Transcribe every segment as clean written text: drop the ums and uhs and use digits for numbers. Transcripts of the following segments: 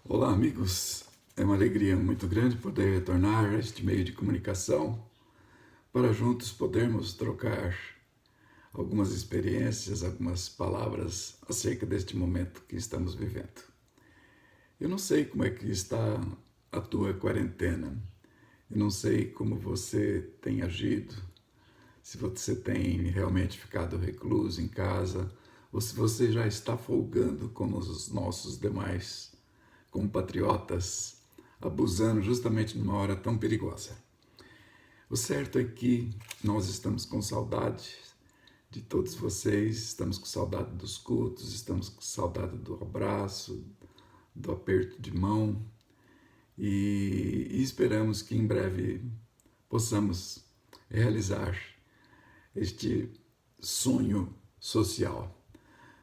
Olá, amigos. É uma alegria muito grande poder retornar a este meio de comunicação para juntos podermos trocar algumas experiências, algumas palavras acerca deste momento que estamos vivendo. Eu não sei como é que está a tua quarentena. Eu não sei como você tem agido, se você tem realmente ficado recluso em casa ou se você já está folgando como os nossos demais compatriotas, abusando justamente numa hora tão perigosa. O certo é que nós estamos com saudade de todos vocês, estamos com saudade dos cultos, estamos com saudade do abraço, do aperto de mão e esperamos que em breve possamos realizar este sonho social.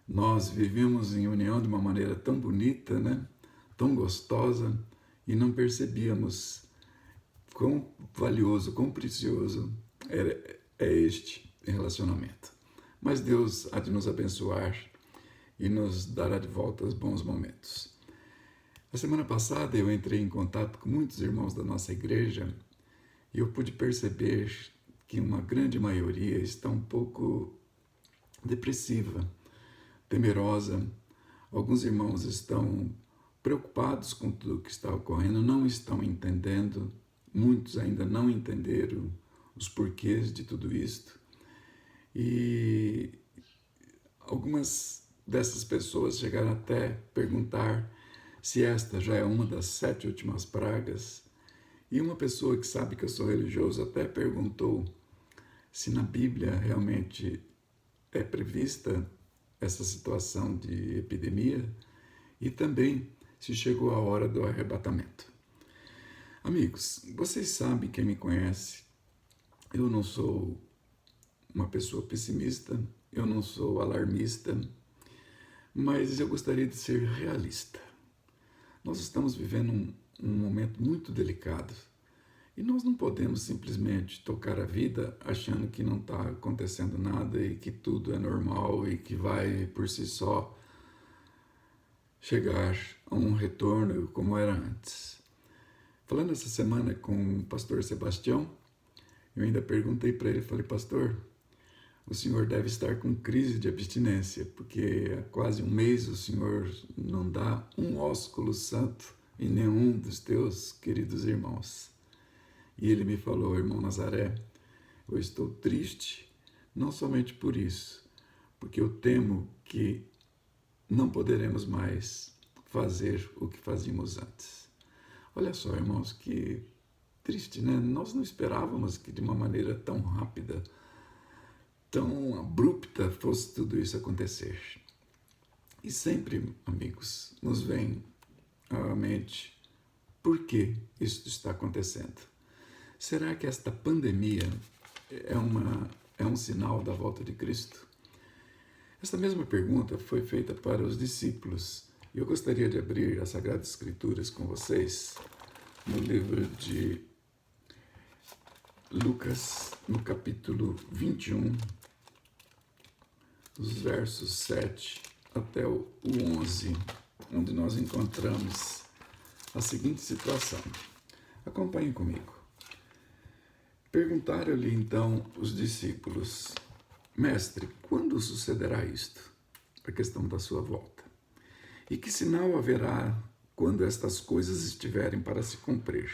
Nós vivemos em união de uma maneira tão bonita, né? Tão gostosa, e não percebíamos quão valioso, quão precioso é este relacionamento. Mas Deus há de nos abençoar e nos dará de volta os bons momentos. A semana passada eu entrei em contato com muitos irmãos da nossa igreja e eu pude perceber que uma grande maioria está um pouco depressiva, temerosa. Alguns irmãos estão preocupados com tudo o que está ocorrendo, não estão entendendo, muitos ainda não entenderam os porquês de tudo isto. E algumas dessas pessoas chegaram até perguntar se esta já é uma das 7 últimas pragas. E uma pessoa que sabe que eu sou religioso até perguntou se na Bíblia realmente é prevista essa situação de epidemia e também se chegou a hora do arrebatamento. Amigos, vocês sabem, quem me conhece, eu não sou uma pessoa pessimista, eu não sou alarmista, mas eu gostaria de ser realista. Nós estamos vivendo um momento muito delicado e nós não podemos simplesmente tocar a vida achando que não está acontecendo nada e que tudo é normal e que vai por si só chegar a um retorno como era antes. Falando essa semana com o pastor Sebastião, eu ainda perguntei para ele, falei, pastor, o senhor deve estar com crise de abstinência, porque há quase um mês o senhor não dá um ósculo santo em nenhum dos teus queridos irmãos. E ele me falou, irmão Nazaré, eu estou triste, não somente por isso, porque eu temo que não poderemos mais fazer o que fazíamos antes. Olha só, irmãos, que triste, né? Nós não esperávamos que de uma maneira tão rápida, tão abrupta fosse tudo isso acontecer. E sempre, amigos, nos vem à mente por que isso está acontecendo. Será que esta pandemia é um sinal da volta de Cristo? Esta mesma pergunta foi feita para os discípulos e eu gostaria de abrir as Sagradas Escrituras com vocês no livro de Lucas, no capítulo 21, dos versos 7 até o 11, onde nós encontramos a seguinte situação. Acompanhem comigo. Perguntaram-lhe então os discípulos, Mestre, quando sucederá isto? A questão da sua volta. E que sinal haverá quando estas coisas estiverem para se cumprir?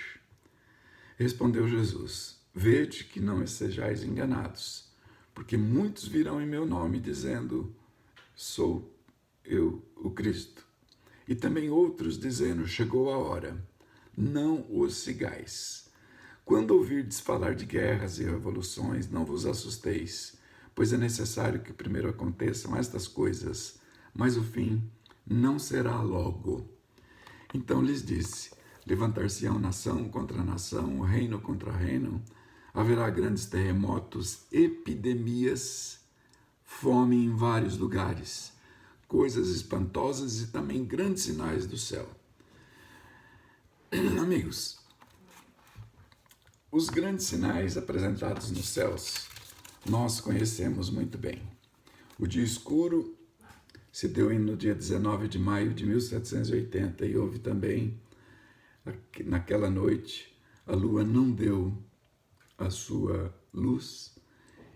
Respondeu Jesus, vede que não sejais enganados, porque muitos virão em meu nome dizendo, sou eu o Cristo. E também outros dizendo, chegou a hora. Não os sigais. Quando ouvirdes falar de guerras e revoluções, não vos assusteis, pois é necessário que primeiro aconteçam estas coisas, mas o fim não será logo. Então lhes disse, levantar-se-ão nação contra nação, reino contra reino, haverá grandes terremotos, epidemias, fome em vários lugares, coisas espantosas e também grandes sinais do céu. Amigos, os grandes sinais apresentados nos céus nós conhecemos muito bem. O dia escuro se deu no dia 19 de maio de 1780 e houve também, naquela noite, a lua não deu a sua luz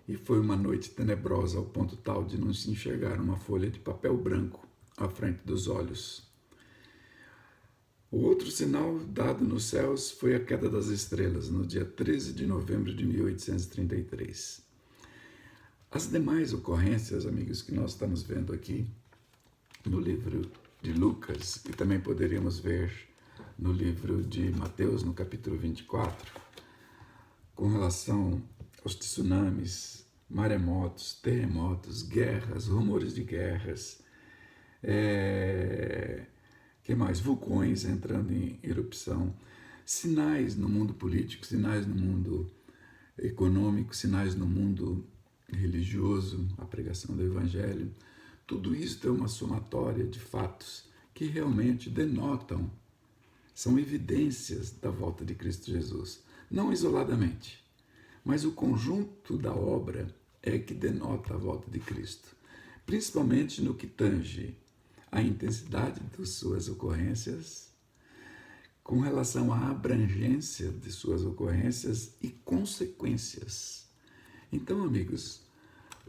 e foi uma noite tenebrosa ao ponto tal de não se enxergar uma folha de papel branco à frente dos olhos. O outro sinal dado nos céus foi a queda das estrelas, no dia 13 de novembro de 1833. As demais ocorrências, amigos, que nós estamos vendo aqui no livro de Lucas, e também poderíamos ver no livro de Mateus, no capítulo 24, com relação aos tsunamis, maremotos, terremotos, guerras, rumores de guerras, que mais? Vulcões entrando em erupção, sinais no mundo político, sinais no mundo econômico, sinais no mundo religioso, a pregação do Evangelho. Tudo isso é uma somatória de fatos que realmente denotam, são evidências da volta de Cristo Jesus. Não isoladamente, mas o conjunto da obra é que denota a volta de Cristo, principalmente no que tange a intensidade de suas ocorrências, com relação à abrangência de suas ocorrências e consequências. Então, amigos,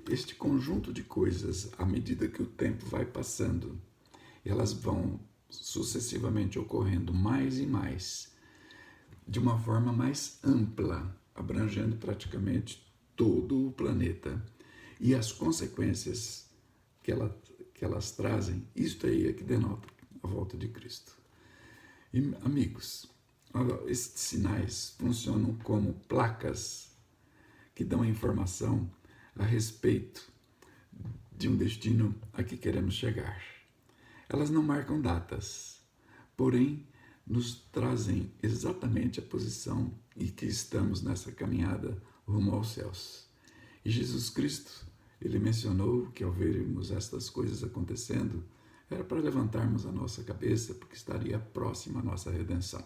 este conjunto de coisas, à medida que o tempo vai passando, elas vão sucessivamente ocorrendo mais e mais, de uma forma mais ampla, abrangendo praticamente todo o planeta. E as consequências que elas trazem, isto aí é que denota a volta de Cristo. E, amigos, esses sinais funcionam como placas que dão informação a respeito de um destino a que queremos chegar. Elas não marcam datas, porém nos trazem exatamente a posição em que estamos nessa caminhada rumo aos céus. E Jesus Cristo, ele mencionou que ao vermos estas coisas acontecendo, era para levantarmos a nossa cabeça, porque estaria próxima a nossa redenção.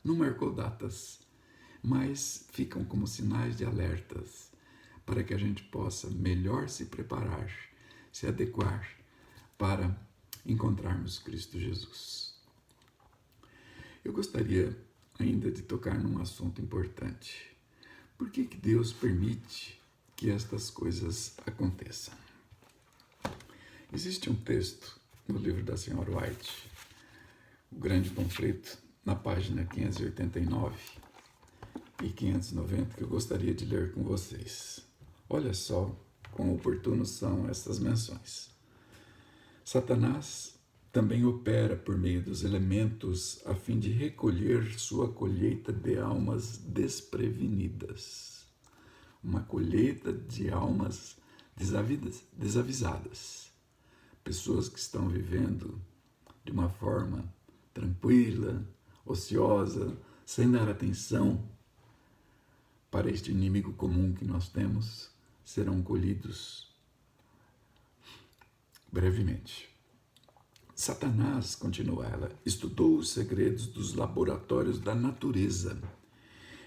Não marcou datas, mas ficam como sinais de alertas, para que a gente possa melhor se preparar, se adequar para encontrarmos Cristo Jesus. Eu gostaria ainda de tocar num assunto importante. Por que Deus permite que estas coisas aconteçam? Existe um texto no livro da Senhora White, O Grande Conflito, na página 589 e 590, que eu gostaria de ler com vocês. Olha só quão oportunos são estas menções. Satanás também opera por meio dos elementos a fim de recolher sua colheita de almas desprevenidas. Uma colheita de almas desavisadas. Pessoas que estão vivendo de uma forma tranquila, ociosa, sem dar atenção para este inimigo comum que nós temos, serão colhidos brevemente. Satanás, continua ela, estudou os segredos dos laboratórios da natureza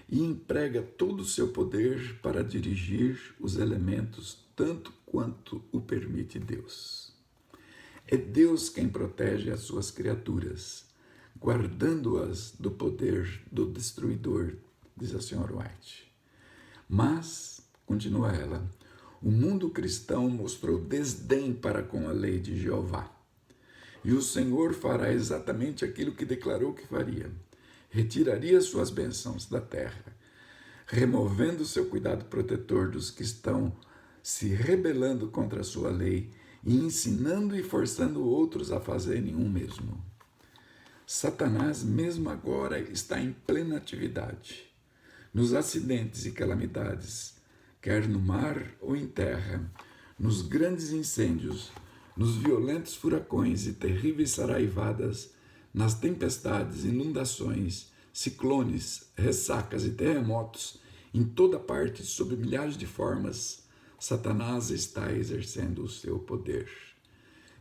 e emprega todo o seu poder para dirigir os elementos tanto quanto o permite Deus. É Deus quem protege as suas criaturas, guardando-as do poder do destruidor, diz a Senhora White. Mas, continua ela, o mundo cristão mostrou desdém para com a lei de Jeová. E o Senhor fará exatamente aquilo que declarou que faria. Retiraria suas bênçãos da terra, removendo seu cuidado protetor dos que estão se rebelando contra a sua lei e ensinando e forçando outros a fazerem o mesmo. Satanás, mesmo agora, está em plena atividade. Nos acidentes e calamidades, quer no mar ou em terra, nos grandes incêndios, nos violentos furacões e terríveis saraivadas, nas tempestades, inundações, ciclones, ressacas e terremotos, em toda parte, sob milhares de formas, Satanás está exercendo o seu poder.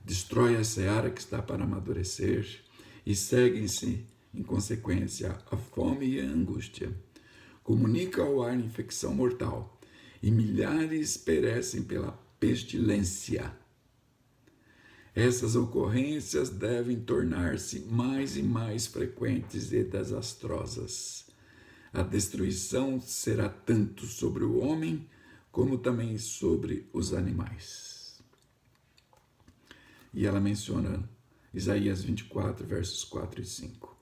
Destrói a seara que está para amadurecer e seguem-se, em consequência, a fome e a angústia. Comunica ao ar infecção mortal e milhares perecem pela pestilência. Essas ocorrências devem tornar-se mais e mais frequentes e desastrosas. A destruição será tanto sobre o homem como também sobre os animais. E ela menciona Isaías 24, versos 4 e 5.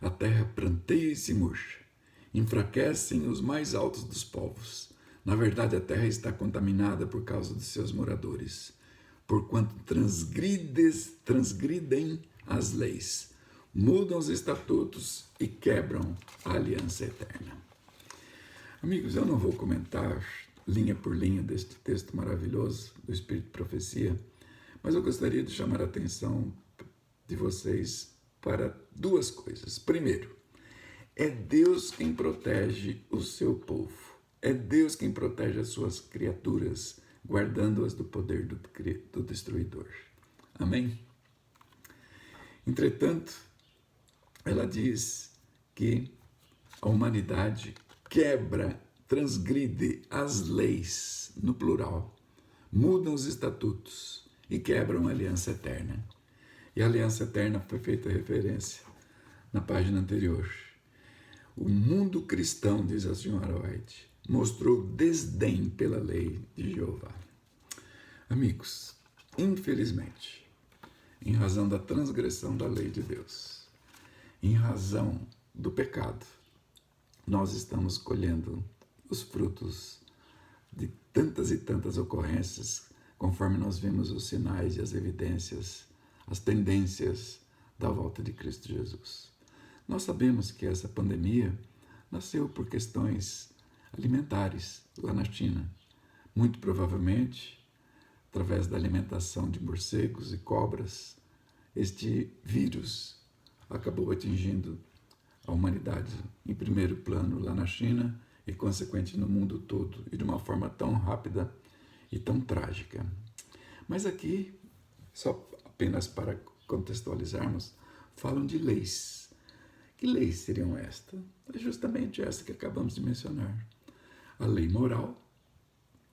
A terra pranteia e se murcha, enfraquecem os mais altos dos povos. Na verdade, a terra está contaminada por causa dos seus moradores, porquanto transgridem as leis, mudam os estatutos e quebram a aliança eterna. Amigos, eu não vou comentar linha por linha deste texto maravilhoso do Espírito de Profecia, mas eu gostaria de chamar a atenção de vocês para duas coisas. Primeiro, é Deus quem protege o seu povo. É Deus quem protege as suas criaturas, guardando-as do poder do destruidor. Amém? Entretanto, ela diz que a humanidade quebra, transgride as leis, no plural, mudam os estatutos e quebram a aliança eterna. E a aliança eterna foi feita referência na página anterior. O mundo cristão, diz a senhora White, mostrou desdém pela lei de Jeová. Amigos, infelizmente, em razão da transgressão da lei de Deus, em razão do pecado, nós estamos colhendo os frutos de tantas e tantas ocorrências, conforme nós vemos os sinais e as evidências, as tendências da volta de Cristo Jesus. Nós sabemos que essa pandemia nasceu por questões alimentares lá na China. Muito provavelmente, através da alimentação de morcegos e cobras, este vírus acabou atingindo a humanidade em primeiro plano lá na China e, consequente, no mundo todo, e de uma forma tão rápida e tão trágica. Mas aqui, só apenas para contextualizarmos, falam de leis. Que leis seriam estas? É justamente essa que acabamos de mencionar. A lei moral,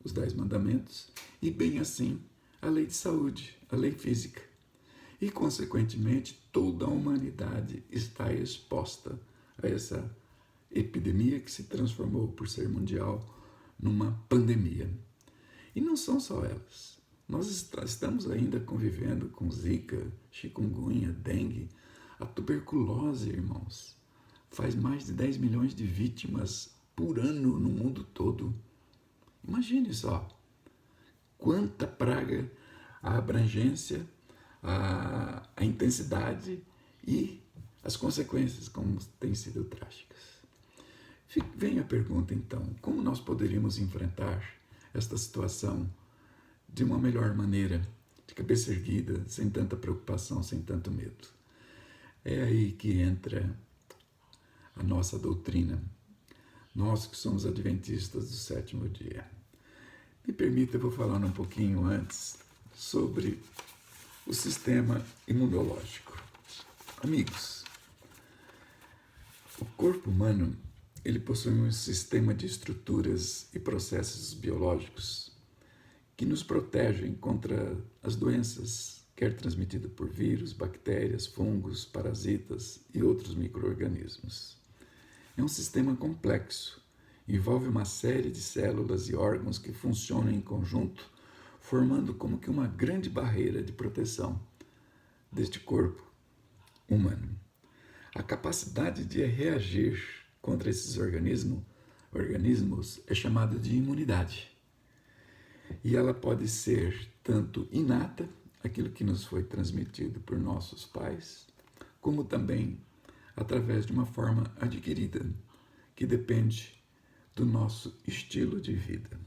os 10 mandamentos, e bem assim, a lei de saúde, a lei física. E, consequentemente, toda a humanidade está exposta a essa epidemia que se transformou, por ser mundial, numa pandemia. E não são só elas. Nós estamos ainda convivendo com zika, chikungunya, dengue. A tuberculose, irmãos, faz mais de 10 milhões de vítimas por ano no mundo todo. Imagine só quanta praga, a abrangência, a intensidade e as consequências, como têm sido trágicas. Vem a pergunta, então, como nós poderíamos enfrentar esta situação de uma melhor maneira, de cabeça erguida, sem tanta preocupação, sem tanto medo? É aí que entra a nossa doutrina, nós que somos adventistas do sétimo dia. Me permita, eu vou falar um pouquinho antes sobre o sistema imunológico. Amigos, o corpo humano, ele possui um sistema de estruturas e processos biológicos que nos protegem contra as doenças, quer transmitidas por vírus, bactérias, fungos, parasitas e outros micro-organismos. É um sistema complexo, envolve uma série de células e órgãos que funcionam em conjunto, formando como que uma grande barreira de proteção deste corpo humano. A capacidade de reagir contra esses organismos é chamada de imunidade. E ela pode ser tanto inata, aquilo que nos foi transmitido por nossos pais, como também através de uma forma adquirida, que depende do nosso estilo de vida.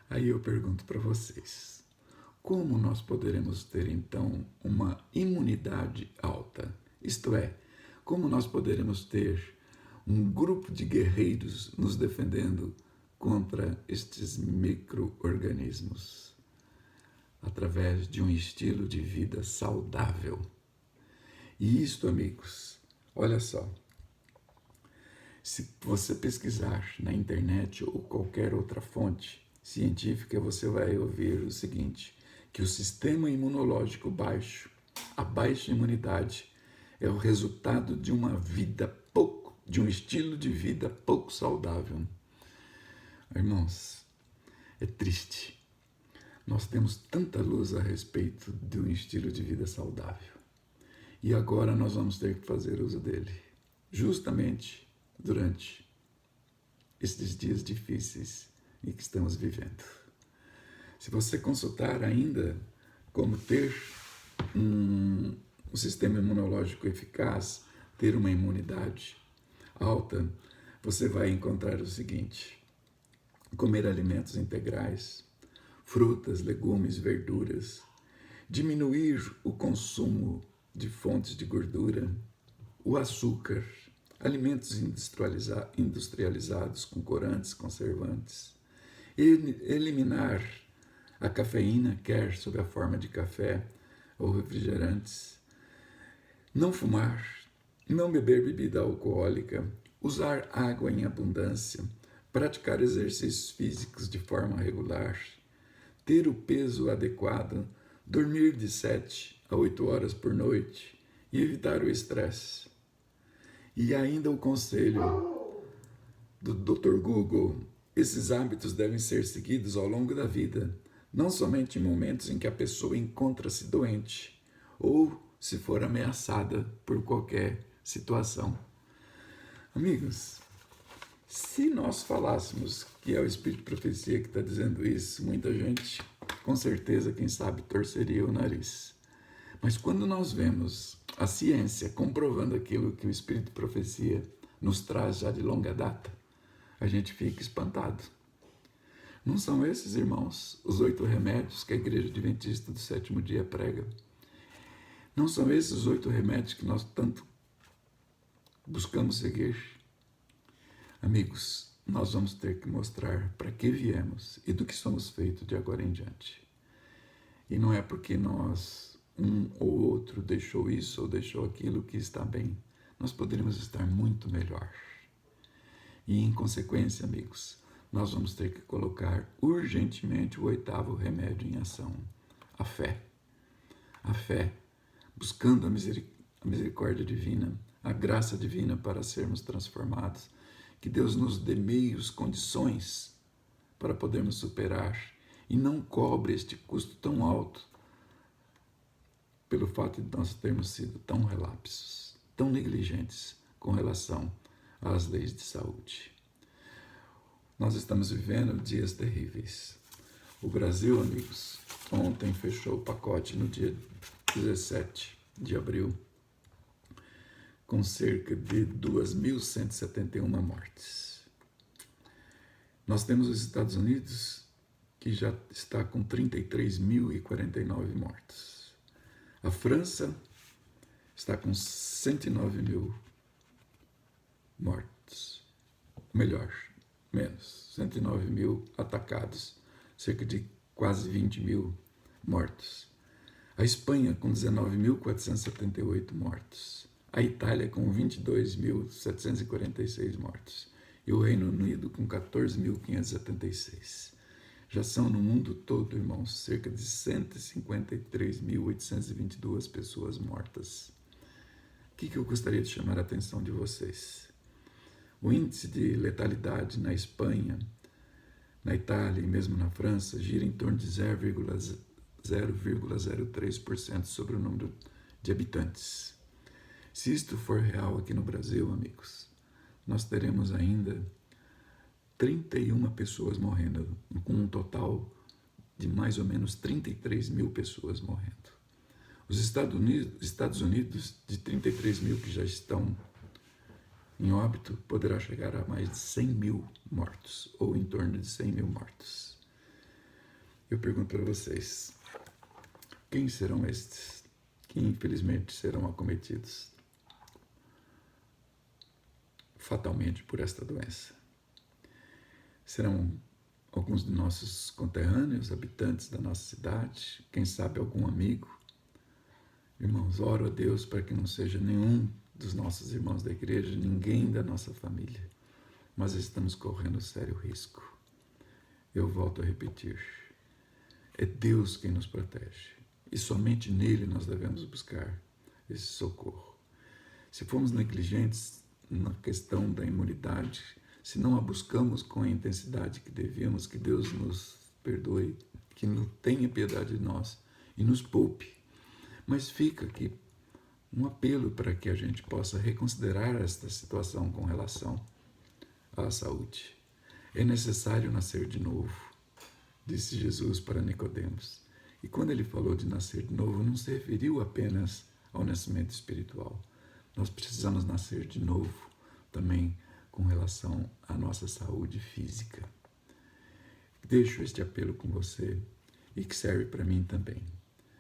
Aí eu pergunto para vocês, como nós poderemos ter então uma imunidade alta? Isto é, como nós poderemos ter um grupo de guerreiros nos defendendo contra estes micro-organismos? Através de um estilo de vida saudável. E isto, amigos, olha só, se você pesquisar na internet ou qualquer outra fonte científica, você vai ouvir o seguinte, que o sistema imunológico baixo, a baixa imunidade, é o resultado de de um estilo de vida pouco saudável. Irmãos, é triste. Nós temos tanta luz a respeito de um estilo de vida saudável. E agora nós vamos ter que fazer uso dele, justamente durante estes dias difíceis em que estamos vivendo. Se você consultar ainda como ter um sistema imunológico eficaz, ter uma imunidade alta, você vai encontrar o seguinte: comer alimentos integrais, frutas, legumes, verduras, diminuir o consumo de fontes de gordura, o açúcar, alimentos industrializados com corantes, conservantes, eliminar a cafeína, quer sob a forma de café ou refrigerantes, não fumar, não beber bebida alcoólica, usar água em abundância, praticar exercícios físicos de forma regular, ter o peso adequado, dormir de 7 a 8 horas por noite e evitar o estresse. E ainda o conselho do Dr. Google: esses hábitos devem ser seguidos ao longo da vida, não somente em momentos em que a pessoa encontra-se doente ou se for ameaçada por qualquer situação. Amigos, se nós falássemos que é o Espírito de Profecia que está dizendo isso, muita gente, com certeza, quem sabe, torceria o nariz. Mas quando nós vemos a ciência comprovando aquilo que o Espírito de Profecia nos traz já de longa data, a gente fica espantado. Não são esses, irmãos, os 8 remédios que a Igreja Adventista do Sétimo Dia prega? Não são esses os 8 remédios que nós tanto buscamos seguir? Amigos, nós vamos ter que mostrar para que viemos e do que somos feitos de agora em diante. E não é porque um ou outro deixou isso ou deixou aquilo que está bem. Nós poderíamos estar muito melhor. E, em consequência, amigos, nós vamos ter que colocar urgentemente o 8º remédio em ação: a fé. A fé, buscando a misericórdia divina, a graça divina para sermos transformados. Que Deus nos dê meios, condições para podermos superar e não cobre este custo tão alto pelo fato de nós termos sido tão relapsos, tão negligentes com relação às leis de saúde. Nós estamos vivendo dias terríveis. O Brasil, amigos, ontem fechou o pacote no dia 17 de abril, com cerca de 2.171 mortes. Nós temos os Estados Unidos, que já está com 33.049 mortes. A França está com 109.000 mortos. Menos, 109.000 atacados, cerca de quase 20.000 mortos. A Espanha com 19.478 mortos. A Itália com 22.746 mortos. E o Reino Unido com 14.576. Já são no mundo todo, irmãos, cerca de 153.822 pessoas mortas. O que eu gostaria de chamar a atenção de vocês? O índice de letalidade na Espanha, na Itália e mesmo na França gira em torno de 0,03% sobre o número de habitantes. Se isto for real aqui no Brasil, amigos, nós teremos ainda 31 pessoas morrendo, com um total de mais ou menos 33.000 pessoas morrendo. Os Estados Unidos, de 33.000 que já estão em óbito, poderá chegar a mais de 100.000 mortos, ou em torno de 100.000 mortos. Eu pergunto para vocês, quem serão estes que infelizmente serão acometidos fatalmente por esta doença? Serão alguns de nossos conterrâneos, habitantes da nossa cidade, quem sabe algum amigo? Irmãos, oro a Deus para que não seja nenhum dos nossos irmãos da igreja, ninguém da nossa família, mas estamos correndo sério risco. Eu volto a repetir, É Deus quem nos protege. E somente nele nós devemos buscar esse socorro. Se formos negligentes na questão da imunidade, se não a buscamos com a intensidade que devíamos, que Deus nos perdoe, que não tenha piedade de nós e nos poupe. Mas fica aqui um apelo para que a gente possa reconsiderar esta situação com relação à saúde. É necessário nascer de novo, disse Jesus para Nicodemos. E quando ele falou de nascer de novo, não se referiu apenas ao nascimento espiritual. Nós precisamos nascer de novo também com relação à nossa saúde física. Deixo este apelo com você e que serve para mim também.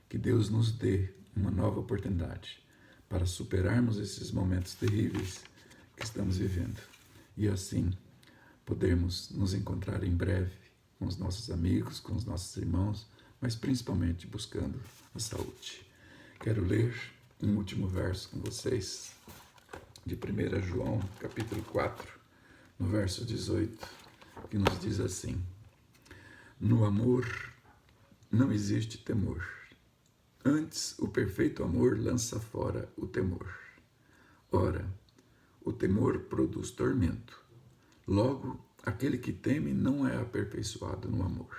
Que Deus nos dê uma nova oportunidade para superarmos esses momentos terríveis que estamos vivendo e assim podermos nos encontrar em breve com os nossos amigos, com os nossos irmãos, mas principalmente buscando a saúde. Quero ler um último verso com vocês, de 1 João, capítulo 4, no verso 18, que nos diz assim: no amor não existe temor. Antes, o perfeito amor lança fora o temor. Ora, o temor produz tormento. Logo, aquele que teme não é aperfeiçoado no amor.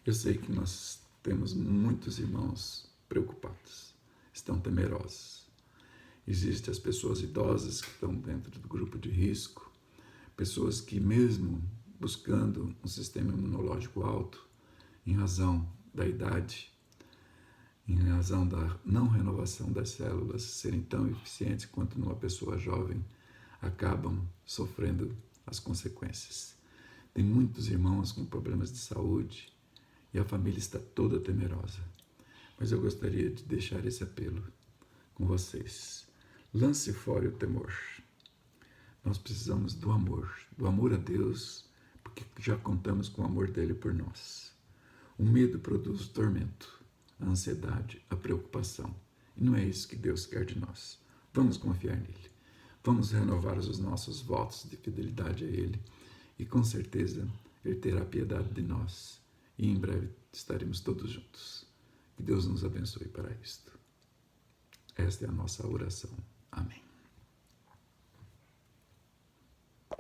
Eu sei que nós temos muitos irmãos preocupados, estão temerosos. Existem as pessoas idosas que estão dentro do grupo de risco, pessoas que mesmo buscando um sistema imunológico alto, em razão da idade, em razão da não renovação das células serem tão eficientes quanto numa pessoa jovem, acabam sofrendo as consequências. Tem muitos irmãos com problemas de saúde e a família está toda temerosa. Mas eu gostaria de deixar esse apelo com vocês. Lance fora o temor. Nós precisamos do amor a Deus, porque já contamos com o amor dele por nós. O medo produz tormento, a ansiedade, a preocupação. E não é isso que Deus quer de nós. Vamos confiar nele. Vamos renovar os nossos votos de fidelidade a ele. E com certeza ele terá piedade de nós. E em breve estaremos todos juntos. Que Deus nos abençoe para isto. Esta é a nossa oração. Amém.